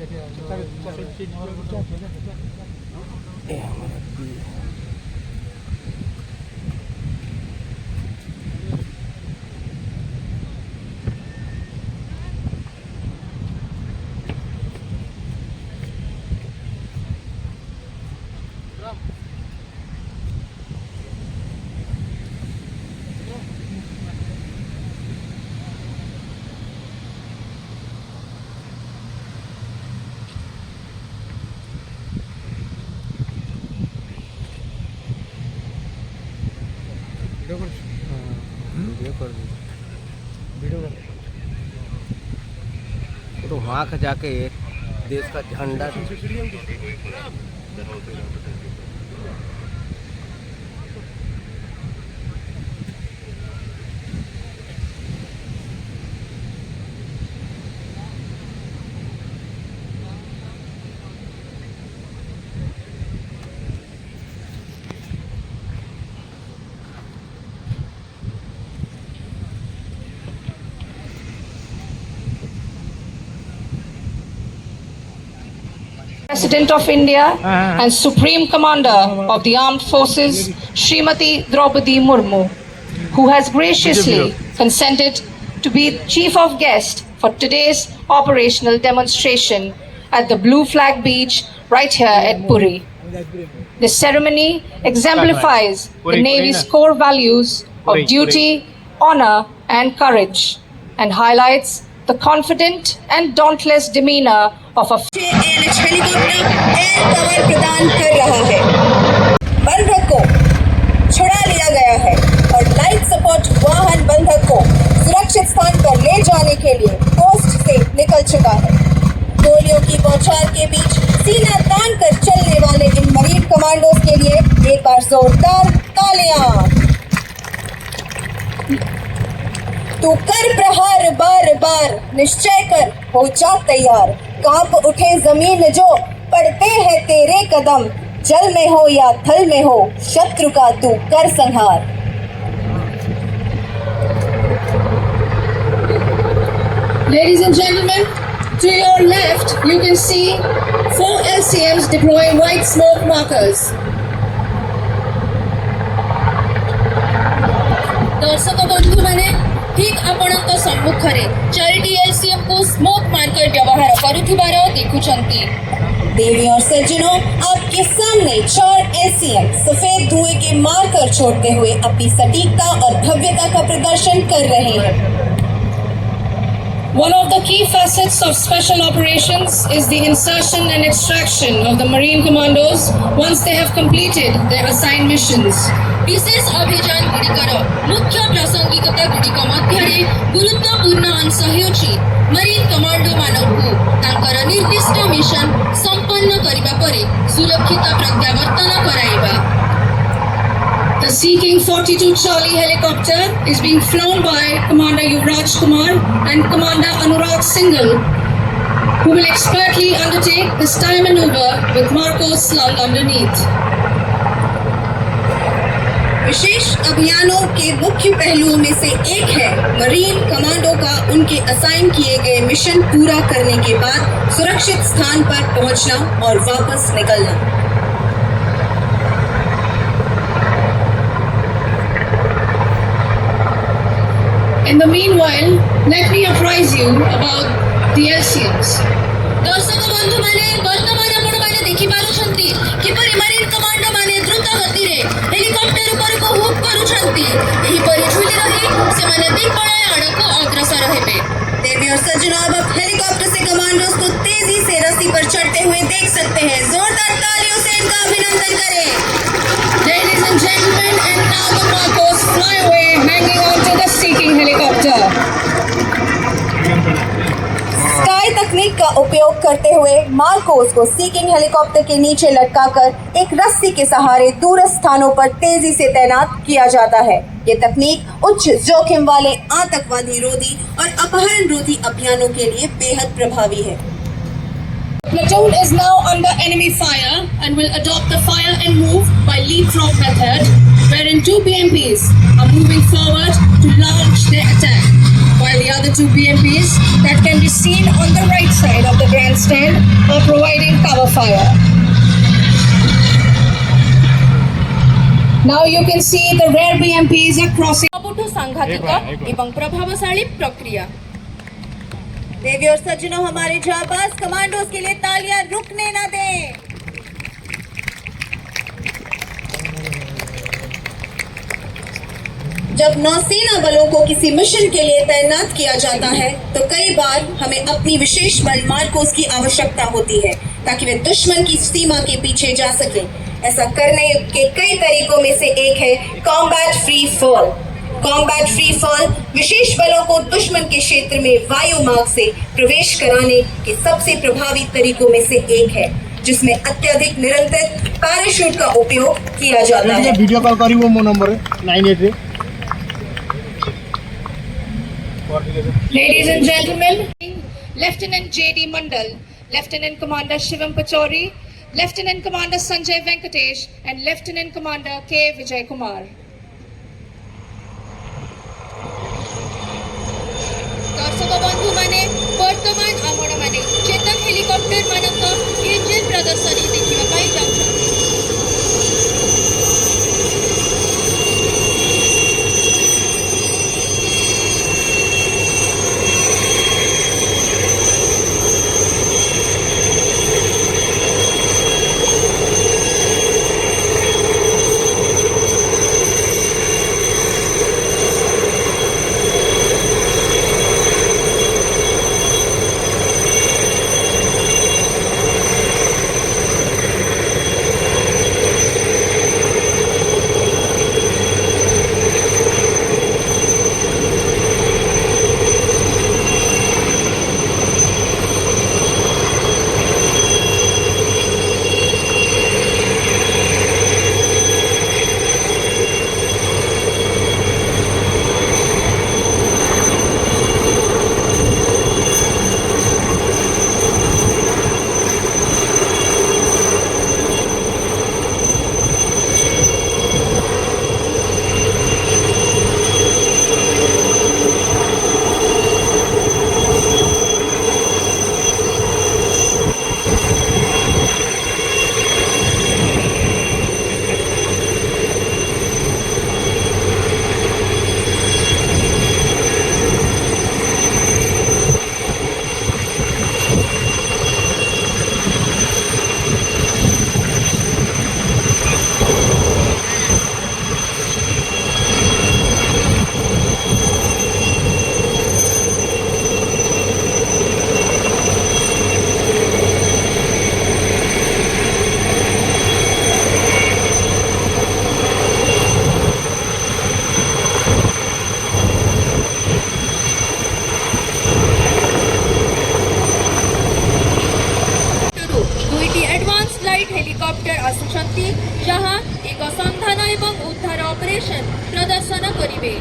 तो वहाँ का जाके देश का झंडा President of India and Supreme Commander of the Armed Forces, Srimati Draupadi Murmu, who has graciously consented to be Chief of Guest for today's operational demonstration at the Blue Flag Beach right here at Puri. This ceremony exemplifies the Navy's core values of duty, honor and courage and highlights the confident and dauntless demeanor of a ANH helicopter air cover प्रदान कर रहा है। बंधक को छुड़ा लिया गया है और लाइफ सपोर्ट वाहन बंधक को सुरक्षित स्थान पर ले जाने के लिए पोस्ट से निकल चुका है। गोलियों की बौछार के बीच सीना तान कर चलने वाले इन मरीन कमांडोज के लिए एक बार जोरदार तालियां। तू कर प्रहार बार बार निश्चय कर हो जा तैयार, कांप उठे जमीन जो पड़ते हैं तेरे कदम, जल में हो या थल में हो शत्रु का तू कर संहार। Ladies and gentlemen, to your left you can see 4 LCMs deploying white smoke markers. दर्शक बंधु माने ठीक आपणक सम्मुखरे 4टी एलसीएम को स्मोक मार्कर व्यवहार करुथिबार देखुछंती। देवी और सज्जनों, आपके सामने 4 एलसीएम सफेद धुएं के मार्कर छोड़ते हुए अपनी सटीकता और भव्यता का प्रदर्शन कर रहे हैं। One of the key facets of special operations is the insertion and extraction of the Marine Commandos once they have completed their assigned missions. विशेष अभियान गुड़िकर मुख्य प्रासंगिकता गुड़िक मध्यरे गुरुत्वपूर्ण अंश हेउछि मरीन कमांडो मानकु तांकर निर्दिष्ट मिशन संपन्न करिबा परे सुरक्षित प्रत्यावर्तन कराइबा। The Sea King 42 Charlie helicopter is being flown by Commander Yuvraj Kumar and Commander Anurag Singhal, who will expertly undertake the style maneuver with Marcos slung underneath. विशेष अभियानों के मुख्य पहलुओं में से एक है मरीन कमांडो का उनके असाइन किए गए मिशन पूरा करने के बाद सुरक्षित स्थान पर पहुंचना और वापस निकलना। In the meanwhile, let me apprise you about the LCMs. दर्शक बंधु माने वर्तमान आपण माने देखि पारुछंती किपरि मरीन कमांडो माने द्रुत गति रे हेलिकॉप्टर ऊपर को हुक करूछंती। एही परि झुली रही से माने दिग्बलय आड़को अग्रसर हेबे। देवी और सज्जनों, अब आप हेलीकॉप्टर से कमांडोज को तेजी से रस्सी पर चढ़ते हुए देख सकते हैं। जोरदार तालियों से इनका अभिनंदन करें। Ladies and gentlemen, and now the Marcos fly away hanging on to the Sea King helicopter. Sky तकनीक का उपयोग करते हुए मार्कोस को सी किंग हेलीकॉप्टर के नीचे लटकाकर एक रस्सी के सहारे दूरस्थ स्थानों पर तेजी से तैनात किया जाता है। ये तकनीक उच्च जोखिम वाले आतंकवादी रोधी और अपहरण रोधी अभियानों के लिए बेहद प्रभावी है। Platoon is now under enemy fire and will adopt the fire and move by leapfrog method, wherein 2 PMPs are moving forward to launch their attack, while the other two BMPs that can be seen on the right side of the grandstand are providing cover fire. Now you can see the rear BMPs are crossing. ସବୁଠୁ ସାଂଘାତିକ ଏବଂ ପ୍ରଭାବଶାଳୀ ପ୍ରକ୍ରିୟା। देवी और सज्जनों, हमारे जाबाज commandos के लिए तालियां रुकने ना दें। जब नौसेना बलों को किसी मिशन के लिए तैनात किया जाता है तो कई बार हमें अपनी विशेष बल मार्कोस की आवश्यकता होती है ताकि वे दुश्मन की सीमा के पीछे जा सकें। ऐसा करने के कई तरीकों में से एक है combat free fall. Combat free fall विशेष बलों को दुश्मन के क्षेत्र में वायु मार्ग से प्रवेश कराने के सबसे प्रभावी तरीकों में से एक है, जिसमें अत्यधिक निरंतर पैराशूट का उपयोग किया जाता है। वीडियो कॉल करी वो नंबर 98 रे। Ladies and gentlemen, Lieutenant J.D. Mandal, Lieutenant Commander Shivam Pachori, Lieutenant Commander Sanjay Venkatesh and Lieutenant Commander K. Vijay Kumar. दर्शक बंधु माने वर्तमान आपण माने चेतक हेलिकॉप्टर मानक इंजिन प्रदर्शनी देखिबा पाई जाउछन। हेलिकॉप्टर आसुचंती जहां एक संधान एवं उद्धार ऑपरेशन प्रदर्शन करिवे।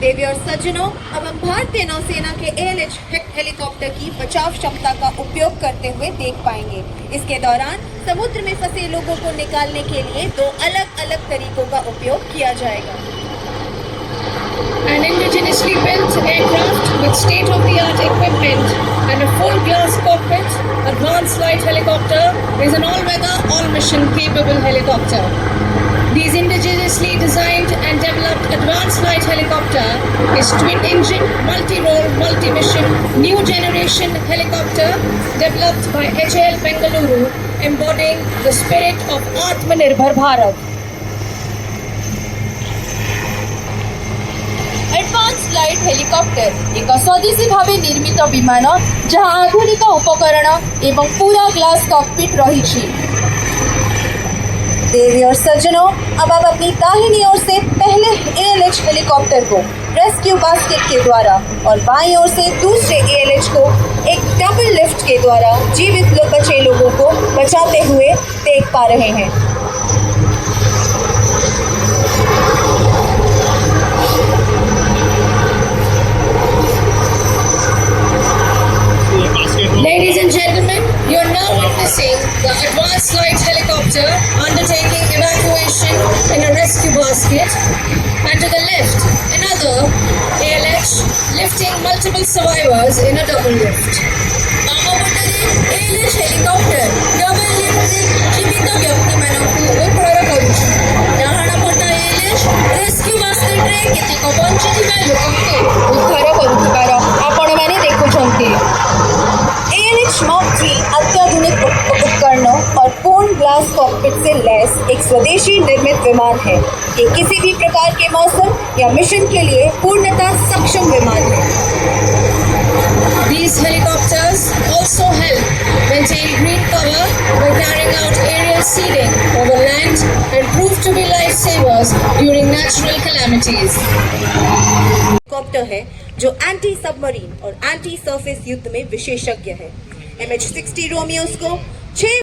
देवी और सज्जनों, अब हम भारतीय नौसेना के ALH हेलीकॉप्टर की बचाव क्षमता का उपयोग करते हुए देख पाएंगे। इसके दौरान समुद्र में फंसे लोगों को निकालने के लिए दो अलग अलग तरीकों का उपयोग किया जाएगा। An indigenously built aircraft with state-of-the-art equipment and a full glass cockpit, Advanced Light Helicopter is an all-weather, all-mission capable helicopter. These indigenously designed and developed Advanced Light Helicopter is twin-engine, multi-role, multi-mission, new generation helicopter developed by HAL Bengaluru, embodying the spirit of Atmanirbhar Bharat. Advance light helicopter एक स्वदेशी भावे निर्मित विमान जहां आधुनिक उपकरण एवं पूरा glass cockpit रही। देवी और सज्जनों, अब आप अपनी दाहिनी ओर से पहले ALH हेलीकॉप्टर को रेस्क्यू बास्केट के द्वारा और बाईं ओर से दूसरे ALH को एक डबल लिफ्ट के द्वारा जीवित बचे लोगों को बचाते हुए देख पा रहे हैं। Ladies and gentlemen, you are now witnessing the Advanced Light Helicopter undertaking evacuation in a rescue basket, and to the left, another ALH lifting multiple survivors in a double lift. ବାମପଟରେ ALH ହେଲିକପ୍ଟର ଡବଲ ଲିଫ୍ଟରେ ଜୀବିତ ବ୍ୟକ୍ତିମାନଙ୍କୁ ଉଦ୍ଧାର କରୁଛି। ଡାହାଣ ପଟ ALH rescue ବାସ୍କେଟରେ କେତେକ ବଞ୍ଚିଥିବା ଲୋକଙ୍କୁ ଉଦ୍ଧାର କରୁଥିବାର ଆପଣମାନେ ଦେଖୁଛନ୍ତି। ALH Mark III अत्याधुनिक उपकरणों और पूर्ण ग्लास कॉकपिट से लैस एक स्वदेशी निर्मित विमान है। ये किसी भी प्रकार के मौसम या मिशन के लिए पूर्णतः सक्षम विमान है। These helicopters also help maintain green cover by carrying out aerial seeding over land and prove to be lifesavers during natural calamities. Helicopter है जो एंटी सबमरीन और एंटी सरफेस युद्ध में विशेषज्ञ है। MH-60 रोमियोस को 6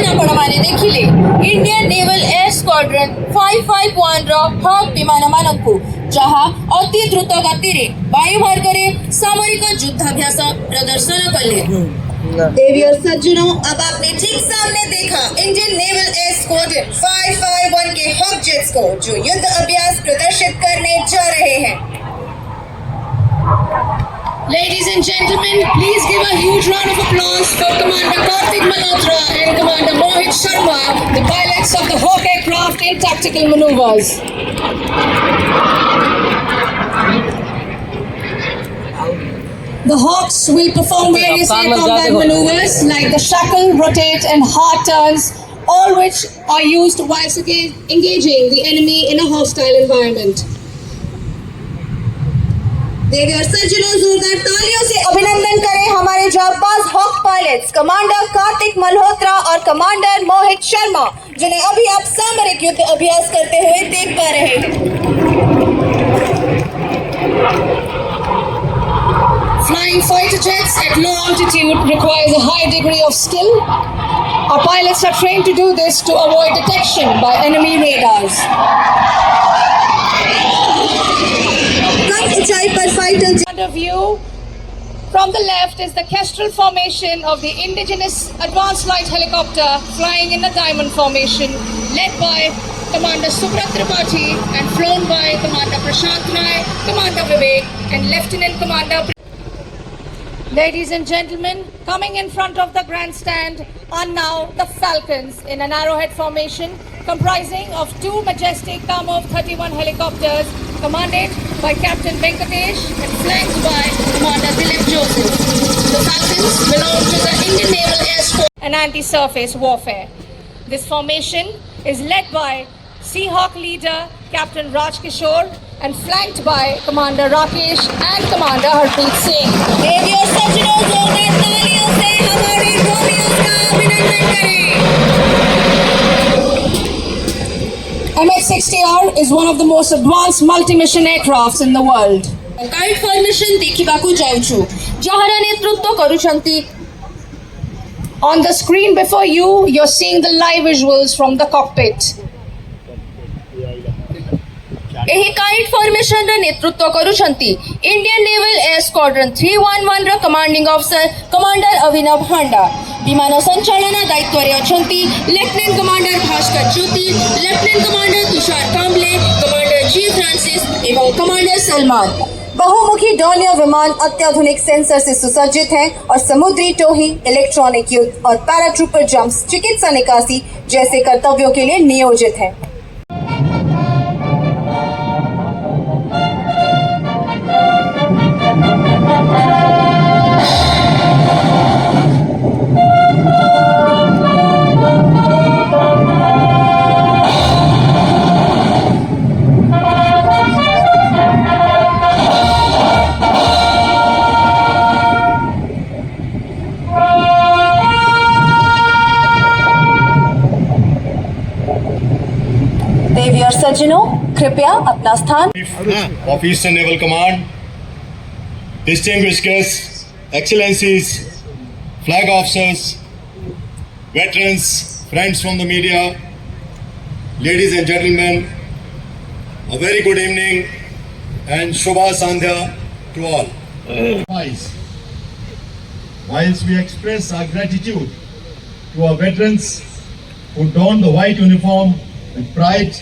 ଆପଣମାନେ ଦେଖିଲେ ଇଣ୍ଡିଆନ୍ ନେଭାଲ ଏୟାର ସ୍କ୍ୱାଡ୍ରନ୍ 551ର ହକ୍ ବିମାନମାନଙ୍କୁ ଯାହା ଅତି ଦ୍ରୁତ ଗତିରେ ବାୟୁମାର୍ଗରେ ସାମରିକ ଯୁଦ୍ଧାଭ୍ୟାସ ପ୍ରଦର୍ଶନ କଲେ। देवी और सज्जनों, अब आपने ठीक सामने देखा इंडियन नेवल एयर स्क्वाड्रन 551 के हॉक जेट्स को जो युद्ध अभ्यास प्रदर्शित करने जा रहे हैं। Ladies and gentlemen, please give a huge round of applause for Commander Kartik Malhotra and Commander Mohit Sharma, the pilots of the Hawk aircraft in tactical maneuvers. The Hawks will perform various air combat maneuvers like the shackle, rotate and hard turns, all which are used whilst engaging the enemy in a hostile environment. देवी और सज्जनों, जोरदार तालियों से अभिनंदन करें हमारे जाबाज hawk pilots commander Kartik Malhotra और कमांडर मोहित शर्मा, जिन्हें अभी आप सामरिक युद्ध अभ्यास करते हुए देख पा रहे हैं। Flying fighter jets at low altitude requires a high degree of skill. Our pilots are trained to do this to avoid detection by enemy radars. Under view from the left is the Kestrel formation of the indigenous advanced light helicopter flying in the diamond formation, led by Commander Subrat Tripathi and flown by Commander Prashant Rai, Commander Vivek and Lieutenant Commander. Ladies and gentlemen, coming in front of the grandstand are now the Falcons in an arrowhead formation comprising of two majestic Kamov 31 helicopters commanded by Captain Venkatesh and flanked by Commander Dilip Joseph. The Falcons belong to the Indian Naval Air Force and anti-surface warfare. This formation is led by Seahawk leader Captain Raj Kishore and flanked by Commander Rakesh and Commander Harpreet Singh. देवी और सज्जनों, जोरदार तालियों से हमारे रोमियोस का अभिनंदन करें। MH-60R is one of the most advanced multi-mission aircrafts in the world. Kite formation देखिबाकू जाउछु, जहार नेतृत्व करूछंती। On the screen before you, you're seeing the live visuals from the cockpit. ଏହି କାଇଟ୍ ଫର୍ମେସନର ନେତୃତ୍ୱ କରୁଛନ୍ତି ଇଣ୍ଡିଆନ୍ ନେଭାଲ ଏୟାର ସ୍କ୍ୱାଡ୍ରନ୍ 311ର commanding officer commander Abhinav Handa. ବିମାନ ସଞ୍ଚାଳନ ଦାୟିତ୍ୱରେ ଅଛନ୍ତି lieutenant commander Bhaskar Jyoti, lieutenant commander Tushar Kamble, commander G Francis एवं कमांडर सलमान। बहुमुखी डॉर्नियर विमान अत्याधुनिक सेंसर से सुसज्जित हैं और समुद्री टोही, इलेक्ट्रॉनिक युद्ध और पैराट्रूपर जंप्स, चिकित्सा निकासी जैसे कर्तव्यों के लिए नियोजित हैं। देवी और सज्जनों, कृपया अपना स्थान। of Eastern Naval Command, distinguished guests, excellencies, flag officers, veterans, friends from the media, ladies and gentlemen, a very good evening and Shubha Sandhya to all. Whilst we express our gratitude to our veterans who don the white uniform with pride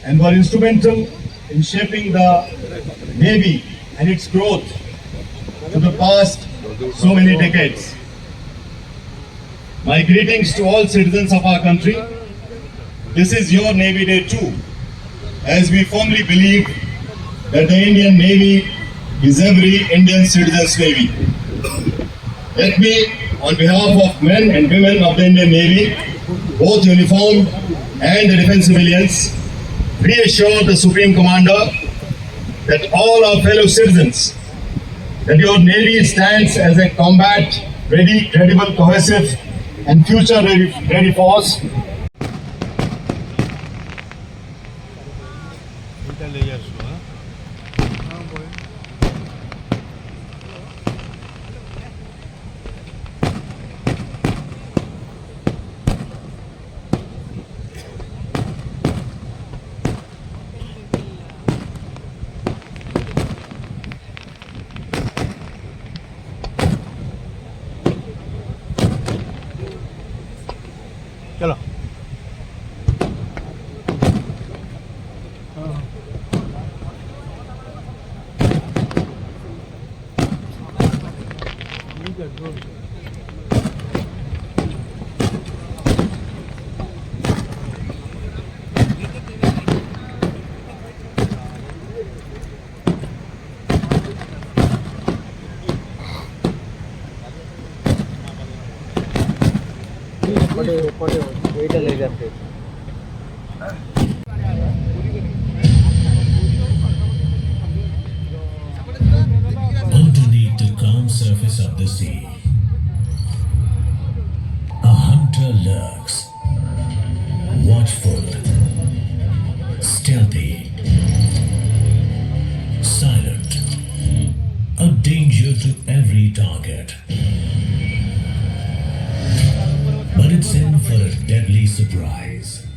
and were instrumental in shaping the Navy and its growth to the past so many decades. My greetings to all citizens of our country. This is your Navy Day too, as we firmly believe that the Indian Navy is every Indian citizen's Navy. Let me, on behalf of men and women of the Indian Navy, both uniformed and the defense civilians, reassure the Supreme Commander that all our fellow citizens, that your Navy stands as a combat-ready, credible, cohesive and future-ready force. चलो এইটা লেগে যাচ্ছে Underneath the calm surface of the sea, a hunter lurks, watchful, stealthy, silent, a danger to every target. But it's in for a deadly surprise.